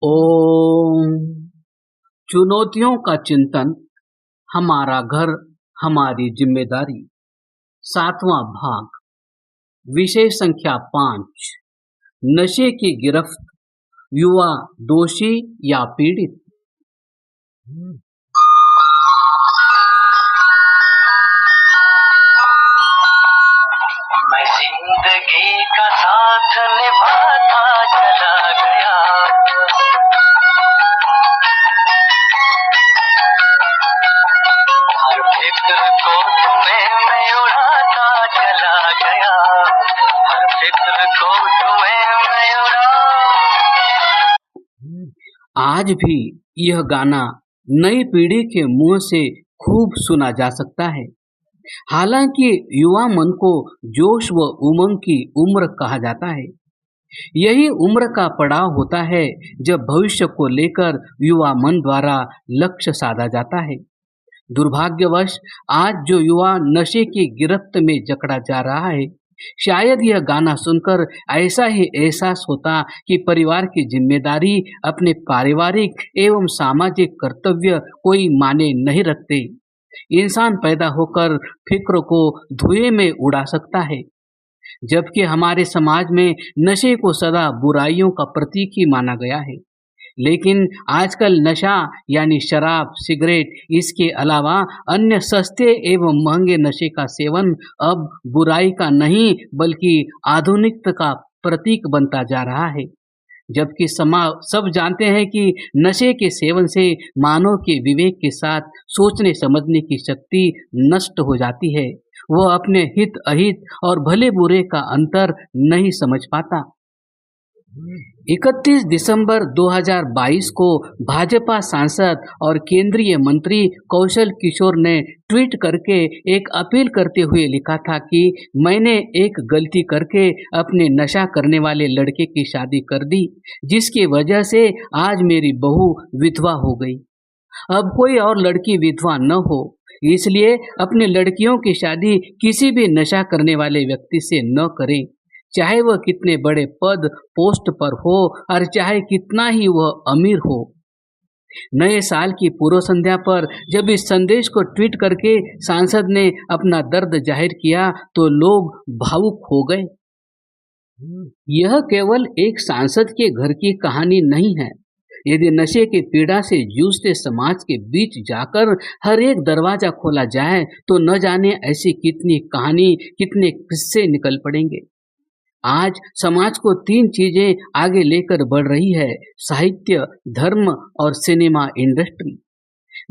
ओम। चुनौतियों का चिंतन, हमारा घर हमारी जिम्मेदारी। 7वां भाग। विषय संख्या 5। नशे की गिरफ्त, युवा दोषी या पीड़ित। मैं जिंदगी का साथ निभाता चला गया, हर फिक्र को तुम्हें मैं उड़ाता चला गया, हर फिक्र को तुम्हें मैं आज भी यह गाना नई पीढ़ी के मुंह से खूब सुना जा सकता है। हालांकि युवा मन को जोश व उमंग की उम्र कहा जाता है। यही उम्र का पड़ाव होता है जब भविष्य को लेकर युवा मन द्वारा लक्ष्य साधा जाता है। दुर्भाग्यवश आज जो युवा नशे की गिरफ्त में जकड़ा जा रहा है, शायद यह गाना सुनकर ऐसा ही एहसास होता कि परिवार की जिम्मेदारी, अपने पारिवारिक एवं सामाजिक कर्तव्य कोई माने नहीं रखते। इंसान पैदा होकर फिक्र को धुएं में उड़ा सकता है, जबकि हमारे समाज में नशे को सदा बुराइयों का प्रतीक ही माना गया है। लेकिन आजकल नशा यानी शराब, सिगरेट, इसके अलावा अन्य सस्ते एवं महंगे नशे का सेवन अब बुराई का नहीं बल्कि आधुनिकता का प्रतीक बनता जा रहा है। जबकि सब जानते हैं कि नशे के सेवन से मानव के विवेक के साथ सोचने समझने की शक्ति नष्ट हो जाती है। वह अपने हित अहित और भले बुरे का अंतर नहीं समझ पाता। 31 दिसंबर 2022 को भाजपा सांसद और केंद्रीय मंत्री कौशल किशोर ने ट्वीट करके एक अपील करते हुए लिखा था कि मैंने एक गलती करके अपने नशा करने वाले लड़के की शादी कर दी, जिसकी वजह से आज मेरी बहू विधवा हो गई। अब कोई और लड़की विधवा न हो, इसलिए अपने लड़कियों की शादी किसी भी नशा करने वाले व्यक्ति से न करें, चाहे वह कितने बड़े पद पोस्ट पर हो और चाहे कितना ही वह अमीर हो। नए साल की पूर्व संध्या पर जब इस संदेश को ट्वीट करके सांसद ने अपना दर्द जाहिर किया तो लोग भावुक हो गए। यह केवल एक सांसद के घर की कहानी नहीं है। यदि नशे की पीड़ा से जूझते समाज के बीच जाकर हर एक दरवाजा खोला जाए तो न जाने ऐसी कितनी कहानी, कितने किस्से निकल पड़ेंगे। आज समाज को 3 चीजें आगे लेकर बढ़ रही है: साहित्य, धर्म और सिनेमा इंडस्ट्री।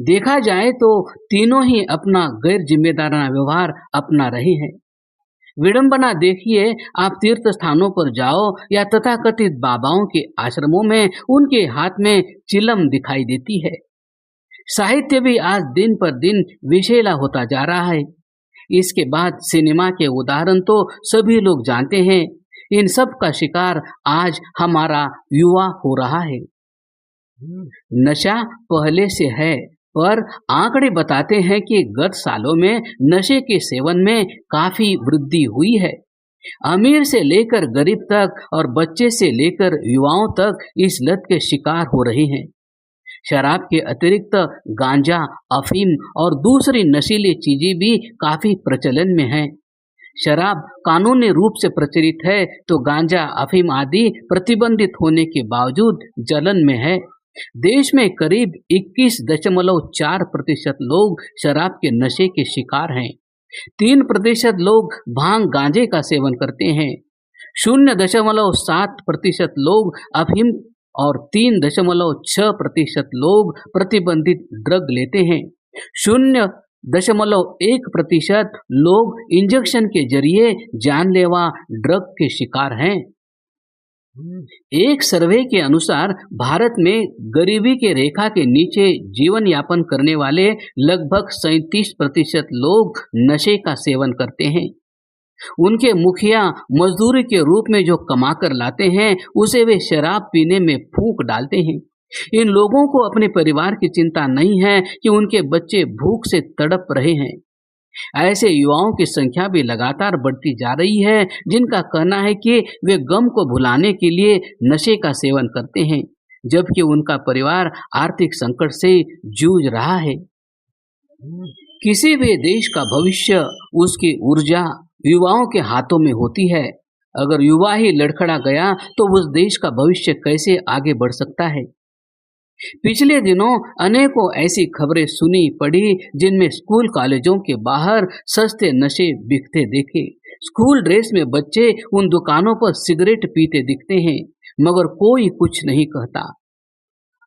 देखा जाए तो तीनों ही अपना गैर जिम्मेदाराना व्यवहार अपना रहे हैं। विडंबना देखिए, आप तीर्थ स्थानों पर जाओ या तथाकथित बाबाओं के आश्रमों में उनके हाथ में चिलम दिखाई देती है। साहित्य भी आज दिन पर दिन विषैला होता जा रहा है। इसके बाद सिनेमा के उदाहरण तो सभी लोग जानते हैं। इन सब का शिकार आज हमारा युवा हो रहा है। नशा पहले से है, पर आंकड़े बताते हैं कि गत सालों में नशे के सेवन में काफी वृद्धि हुई है। अमीर से लेकर गरीब तक और बच्चे से लेकर युवाओं तक इस लत के शिकार हो रहे हैं। शराब के अतिरिक्त गांजा, अफीम और दूसरी नशीली चीजें भी काफी प्रचलन में हैं। शराब कानूनी रूप से प्रचलित है तो गांजा, अफीम आदि प्रतिबंधित होने के बावजूद चलन में है। देश में करीब 21.4% लोग शराब के नशे के शिकार हैं। 3% लोग भांग, गांजे का सेवन करते हैं। 0.7% लोग अफीम और 3.6% लोग प्रतिबंधित ड्रग लेते हैं। 0.1% लोग इंजेक्शन के जरिए जानलेवा ड्रग के शिकार हैं। एक सर्वे के अनुसार भारत में गरीबी के रेखा के नीचे जीवन यापन करने वाले लगभग 37% लोग नशे का सेवन करते हैं। उनके मुखिया मजदूरी के रूप में जो कमा कर लाते हैं उसे वे शराब पीने में फूंक डालते हैं। इन लोगों को अपने परिवार की चिंता नहीं है कि उनके बच्चे भूख से तड़प रहे हैं। ऐसे युवाओं की संख्या भी लगातार बढ़ती जा रही है जिनका कहना है कि वे गम को भुलाने के लिए नशे का सेवन करते हैं। जबकि उनका परिवार आर्थिक संकट से जूझ रहा है। किसी भी देश का भविष्य, उसकी ऊर्जा युवाओं के हाथों में होती है। अगर युवा ही लड़खड़ा गया तो उस देश का भविष्य कैसे आगे बढ़ सकता है। पिछले दिनों अनेकों ऐसी खबरें सुनी पड़ी जिनमें स्कूल कॉलेजों के बाहर सस्ते नशे बिकते देखे। स्कूल ड्रेस में बच्चे उन दुकानों पर सिगरेट पीते दिखते हैं, मगर कोई कुछ नहीं कहता।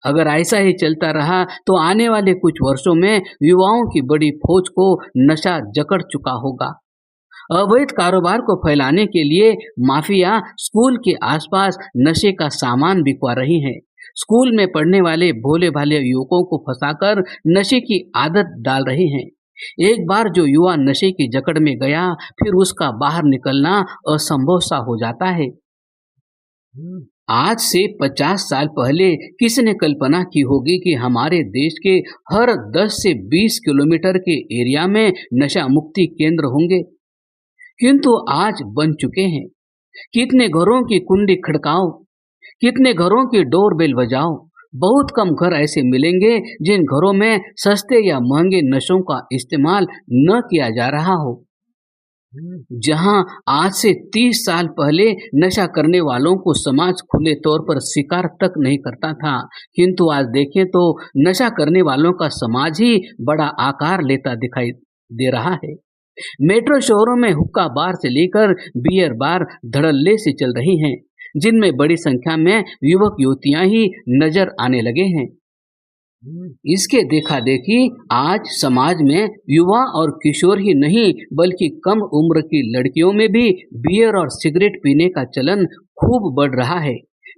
अगर ऐसा ही चलता रहा तो आने वाले कुछ वर्षों में युवाओं की बड़ी फौज को नशा जकड़ चुका होगा। अवैध कारोबार को फैलाने के लिए माफिया स्कूल के आसपास नशे का सामान बिकवा रही है। स्कूल में पढ़ने वाले भोले भाले युवकों को फंसाकर नशे की आदत डाल रहे हैं। एक बार जो युवा नशे की जकड़ में गया, फिर उसका बाहर निकलना असंभव सा हो जाता है। आज से 50 साल पहले किसने कल्पना की होगी कि हमारे देश के हर 10 से 20 किलोमीटर के एरिया में नशा मुक्ति केंद्र होंगे, किंतु आज बन चुके हैं। कितने घरों की कुंडी खड़काओ, कितने घरों की डोरबेल बजाओ, बहुत कम घर ऐसे मिलेंगे जिन घरों में सस्ते या महंगे नशों का इस्तेमाल न किया जा रहा हो। जहां आज से 30 साल पहले नशा करने वालों को समाज खुले तौर पर स्वीकार तक नहीं करता था, किंतु आज देखें तो नशा करने वालों का समाज ही बड़ा आकार लेता दिखाई दे रहा है। मेट्रो शहरों में हुक्का बार से लेकर बियर बार धड़ल्ले से चल रही हैं, जिनमें बड़ी संख्या में युवक युवतियां ही नजर आने लगे हैं। इसके देखा देखी आज समाज में युवा और किशोर ही नहीं बल्कि कम उम्र की लड़कियों में भी बियर और सिगरेट पीने का चलन खूब बढ़ रहा है।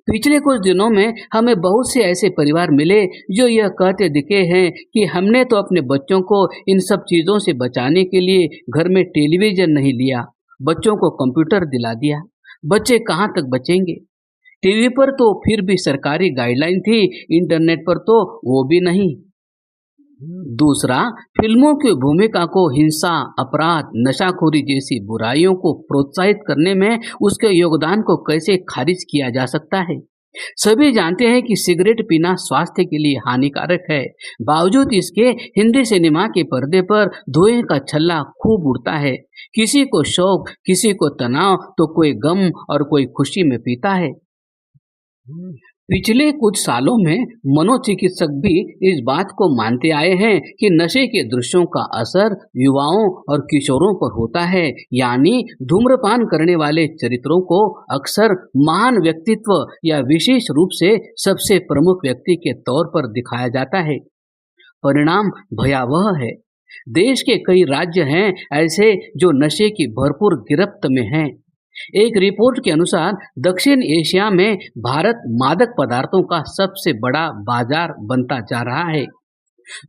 पिछले कुछ दिनों में हमें बहुत से ऐसे परिवार मिले जो यह कहते दिखे हैं कि हमने तो अपने बच्चों को इन सब चीज़ों से बचाने के लिए घर में टेलीविज़न नहीं लिया, बच्चों को कंप्यूटर दिला दिया। बच्चे कहाँ तक बचेंगे? टीवी पर तो फिर भी सरकारी गाइडलाइन थी, इंटरनेट पर तो वो भी नहीं। दूसरा, फिल्मों की भूमिका को हिंसा, अपराध, नशाखोरी जैसी बुराइयों को प्रोत्साहित करने में उसके योगदान को कैसे खारिज किया जा सकता है। सभी जानते हैं कि सिगरेट पीना स्वास्थ्य के लिए हानिकारक है, बावजूद इसके हिंदी सिनेमा के पर्दे पर धुएं का छल्ला खूब उड़ता है। किसी को शौक, किसी को तनाव, तो कोई गम और कोई खुशी में पीता है। पिछले कुछ सालों में मनोचिकित्सक भी इस बात को मानते आए हैं कि नशे के दृश्यों का असर युवाओं और किशोरों पर होता है, यानी धूम्रपान करने वाले चरित्रों को अक्सर महान व्यक्तित्व या विशेष रूप से सबसे प्रमुख व्यक्ति के तौर पर दिखाया जाता है। परिणाम भयावह है। देश के कई राज्य हैं ऐसे जो नशे की भरपूर गिरफ्त में हैं। एक रिपोर्ट के अनुसार दक्षिण एशिया में भारत मादक पदार्थों का सबसे बड़ा बाजार बनता जा रहा है।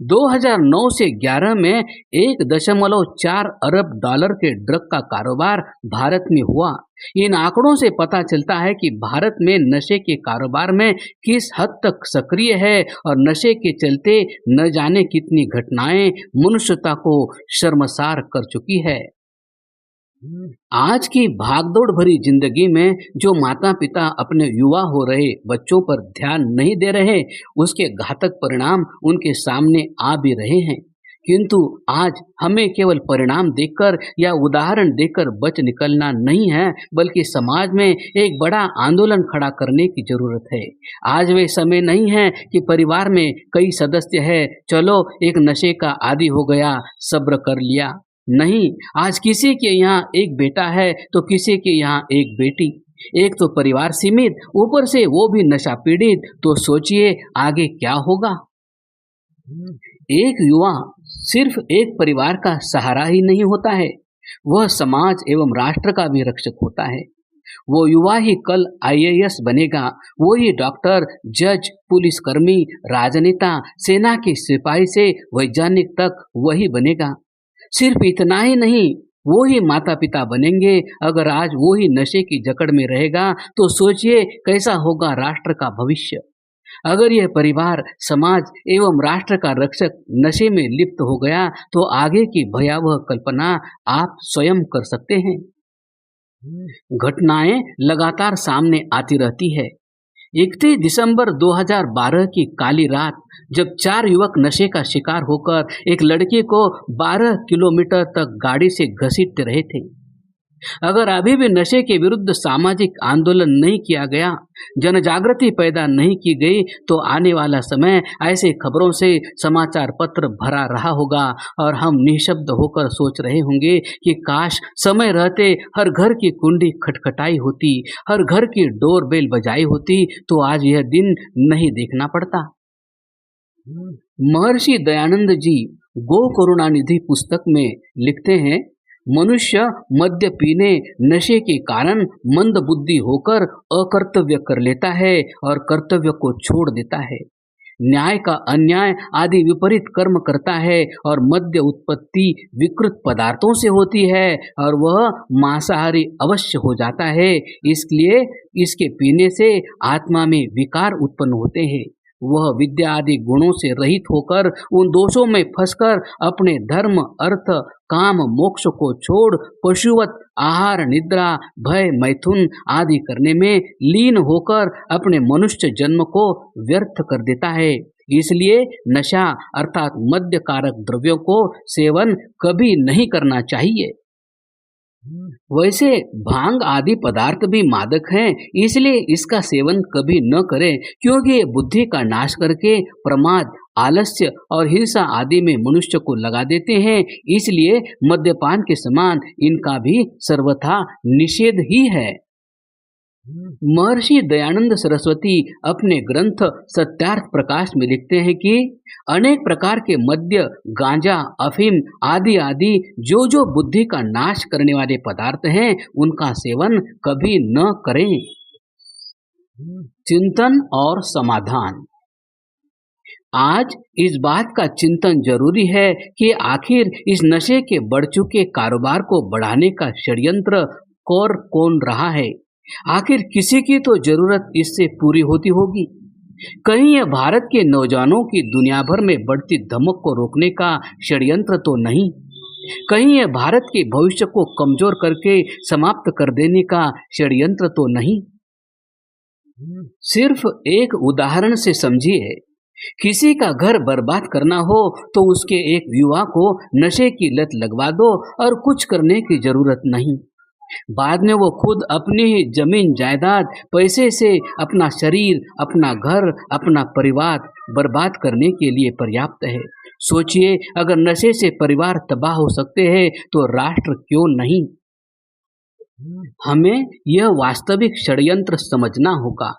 2009 से 11 में 1.4 अरब डॉलर के ड्रग का कारोबार भारत में हुआ। इन आंकड़ों से पता चलता है कि भारत में नशे के कारोबार में किस हद तक सक्रिय है और नशे के चलते न जाने कितनी घटनाएं मनुष्यता को शर्मसार कर चुकी है। आज की भागदौड़ भरी जिंदगी में जो माता पिता अपने युवा हो रहे बच्चों पर ध्यान नहीं दे रहे, उसके घातक परिणाम उनके सामने आ भी रहे हैं। किंतु आज हमें केवल परिणाम देखकर या उदाहरण देकर बच निकलना नहीं है, बल्कि समाज में एक बड़ा आंदोलन खड़ा करने की जरूरत है। आज वे समय नहीं है कि परिवार में कई सदस्य है, चलो एक नशे का आदी हो गया, सब्र कर लिया। नहीं, आज किसी के यहाँ एक बेटा है तो किसी के यहाँ एक बेटी, एक तो परिवार सीमित, ऊपर से वो भी नशा पीड़ित, तो सोचिए आगे क्या होगा। एक युवा सिर्फ एक परिवार का सहारा ही नहीं होता है, वह समाज एवं राष्ट्र का भी रक्षक होता है। वो युवा ही कल IAS बनेगा, वो ही डॉक्टर, जज, पुलिसकर्मी, राजनेता, सेना के सिपाही से वैज्ञानिक तक वही बनेगा। सिर्फ इतना ही नहीं, वो ही माता पिता बनेंगे। अगर आज वो ही नशे की जकड़ में रहेगा तो सोचिए कैसा होगा राष्ट्र का भविष्य। अगर यह परिवार, समाज एवं राष्ट्र का रक्षक नशे में लिप्त हो गया तो आगे की भयावह कल्पना आप स्वयं कर सकते हैं। घटनाएं लगातार सामने आती रहती है। 31 दिसंबर 2012 की काली रात जब 4 युवक नशे का शिकार होकर एक लड़की को 12 किलोमीटर तक गाड़ी से घसीटते रहे थे। अगर अभी भी नशे के विरुद्ध सामाजिक आंदोलन नहीं किया गया, जन जागृति पैदा नहीं की गई, तो आने वाला समय ऐसे खबरों से समाचार पत्र भरा रहा होगा और हम निशब्द होकर सोच रहे होंगे कि काश समय रहते हर घर की कुंडी खटखटाई होती, हर घर की डोरबेल बजाई होती, तो आज यह दिन नहीं देखना पड़ता। महर्षि दयानंद जी गो करुणानिधि पुस्तक में लिखते हैं, मनुष्य मद्य पीने नशे के कारण मंद बुद्धि होकर अकर्तव्य कर लेता है और कर्तव्य को छोड़ देता है, न्याय का अन्याय आदि विपरीत कर्म करता है और मद्य उत्पत्ति विकृत पदार्थों से होती है और वह मांसाहारी अवश्य हो जाता है। इसलिए इसके पीने से आत्मा में विकार उत्पन्न होते हैं। वह विद्या आदि गुणों से रहित होकर उन दोषों में फंसकर अपने धर्म अर्थ काम मोक्ष को छोड़ पशुवत आहार निद्रा भय मैथुन आदि करने में लीन होकर अपने मनुष्य जन्म को व्यर्थ कर देता है। इसलिए नशा अर्थात मद्य कारक द्रव्यों को सेवन कभी नहीं करना चाहिए। वैसे भांग आदि पदार्थ भी मादक हैं, इसलिए इसका सेवन कभी न करें, क्योंकि ये बुद्धि का नाश करके प्रमाद आलस्य और हिंसा आदि में मनुष्य को लगा देते हैं। इसलिए मद्यपान के समान इनका भी सर्वथा निषेध ही है। महर्षि दयानंद सरस्वती अपने ग्रंथ सत्यार्थ प्रकाश में लिखते हैं कि अनेक प्रकार के मद्य गांजा अफीम आदि आदि जो बुद्धि का नाश करने वाले पदार्थ हैं उनका सेवन कभी न करें। चिंतन और समाधान। आज इस बात का चिंतन जरूरी है कि आखिर इस नशे के बढ़ चुके कारोबार को बढ़ाने का षड्यंत्र कौन रहा है। आखिर किसी की तो जरूरत इससे पूरी होती होगी। कहीं यह भारत के नौजवानों की दुनिया भर में बढ़ती धमक को रोकने का षड्यंत्र तो नहीं। कहीं यह भारत के भविष्य को कमजोर करके समाप्त कर देने का षड्यंत्र तो नहीं। सिर्फ एक उदाहरण से समझिए, किसी का घर बर्बाद करना हो तो उसके एक युवा को नशे की लत लगवा दो और कुछ करने की जरूरत नहीं। बाद में वो खुद अपनी ही जमीन जायदाद पैसे से अपना शरीर अपना घर अपना परिवार बर्बाद करने के लिए पर्याप्त है। सोचिए, अगर नशे से परिवार तबाह हो सकते हैं तो राष्ट्र क्यों नहीं। हमें यह वास्तविक षड्यंत्र समझना होगा।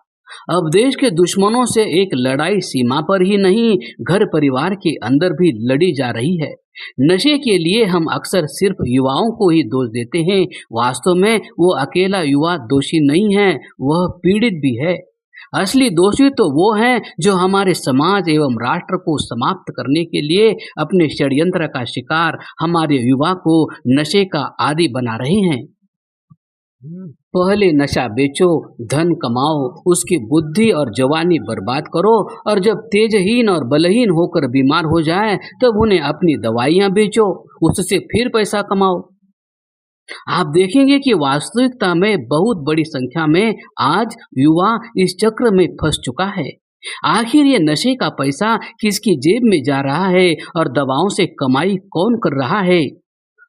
अब देश के दुश्मनों से एक लड़ाई सीमा पर ही नहीं, घर परिवार के अंदर भी लड़ी जा रही है। नशे के लिए हम अक्सर सिर्फ युवाओं को ही दोष देते हैं। वास्तव में वो अकेला युवा दोषी नहीं है, वह पीड़ित भी है। असली दोषी तो वो हैं जो हमारे समाज एवं राष्ट्र को समाप्त करने के लिए अपने षड्यंत्र का शिकार हमारे युवा को नशे का आदी बना रहे हैं। पहले नशा बेचो, धन कमाओ, उसकी बुद्धि और जवानी बर्बाद करो और जब तेजहीन और बलहीन होकर बीमार हो जाए तब उन्हें अपनी दवाइयां बेचो, उससे फिर पैसा कमाओ। आप देखेंगे कि वास्तविकता में बहुत बड़ी संख्या में आज युवा इस चक्र में फंस चुका है। आखिर ये नशे का पैसा किसकी जेब में जा रहा है और दवाओं से कमाई कौन कर रहा है,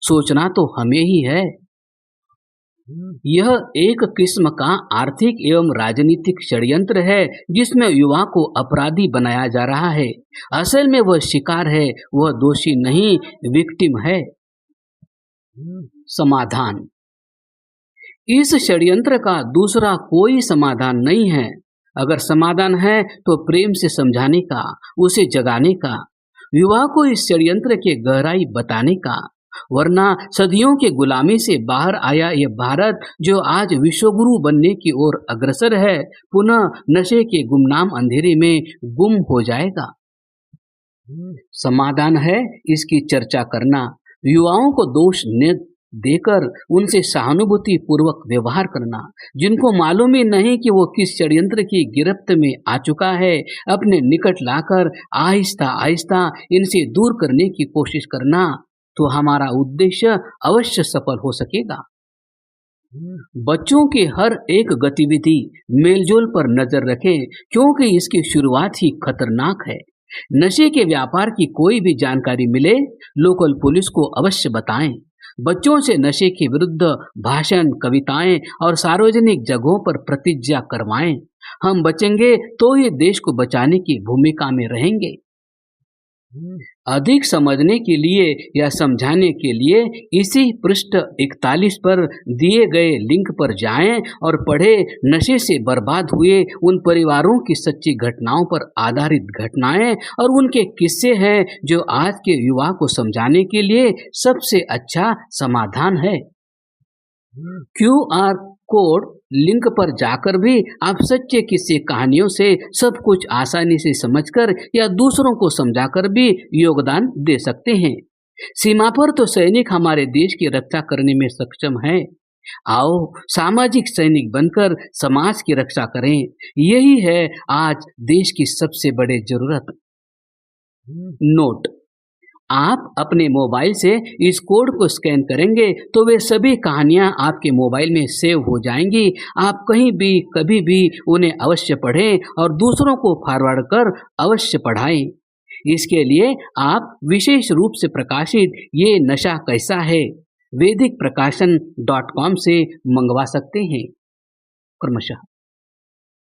सोचना तो हमें ही है। यह एक किस्म का आर्थिक एवं राजनीतिक षड्यंत्र है जिसमें युवा को अपराधी बनाया जा रहा है। असल में वह शिकार है, वह दोषी नहीं, विक्टिम है। समाधान। इस षड्यंत्र का दूसरा कोई समाधान नहीं है। अगर समाधान है तो प्रेम से समझाने का, उसे जगाने का, युवा को इस षड्यंत्र के गहराई बताने का। वरना सदियों के गुलामी से बाहर आया यह भारत जो आज विश्वगुरु बनने की ओर अग्रसर है, पुनः नशे के गुमनाम अंधेरे में गुम हो जाएगा। समाधान है इसकी चर्चा करना, युवाओं को दोष न देकर उनसे सहानुभूति पूर्वक व्यवहार करना। जिनको मालूम ही नहीं कि वो किस षड्यंत्र की गिरफ्त में आ चुका है, अपने निकट लाकर आहिस्ता आहिस्ता इनसे दूर करने की कोशिश करना, तो हमारा उद्देश्य अवश्य सफल हो सकेगा। बच्चों की हर एक गतिविधि मेलजोल पर नजर रखें क्योंकि इसकी शुरुआत ही खतरनाक है। नशे के व्यापार की कोई भी जानकारी मिले, लोकल पुलिस को अवश्य बताएं। बच्चों से नशे के विरुद्ध भाषण, कविताएं और सार्वजनिक जगहों पर प्रतिज्ञा करवाएं। हम बचेंगे तो ये देश को बचाने की भूमिका में रहेंगे। अधिक समझने के लिए या समझाने के लिए इसी पृष्ठ 41 पर दिए गए लिंक पर जाएं और पढ़ें। नशे से बर्बाद हुए उन परिवारों की सच्ची घटनाओं पर आधारित घटनाएं और उनके किस्से हैं जो आज के युवा को समझाने के लिए सबसे अच्छा समाधान है। QR कोड लिंक पर जाकर भी आप सच्चे किस्से कहानियों से सब कुछ आसानी से समझकर या दूसरों को समझाकर भी योगदान दे सकते हैं। सीमा पर तो सैनिक हमारे देश की रक्षा करने में सक्षम हैं। आओ सामाजिक सैनिक बनकर समाज की रक्षा करें। यही है आज देश की सबसे बड़ी जरूरत। नोट: आप अपने मोबाइल से इस कोड को स्कैन करेंगे तो वे सभी कहानियां आपके मोबाइल में सेव हो जाएंगी। आप कहीं भी कभी भी उन्हें अवश्य पढ़ें और दूसरों को फॉरवर्ड कर अवश्य पढ़ाएं। इसके लिए आप विशेष रूप से प्रकाशित ये नशा कैसा है वैदिक प्रकाशन .com से मंगवा सकते हैं। क्रमशः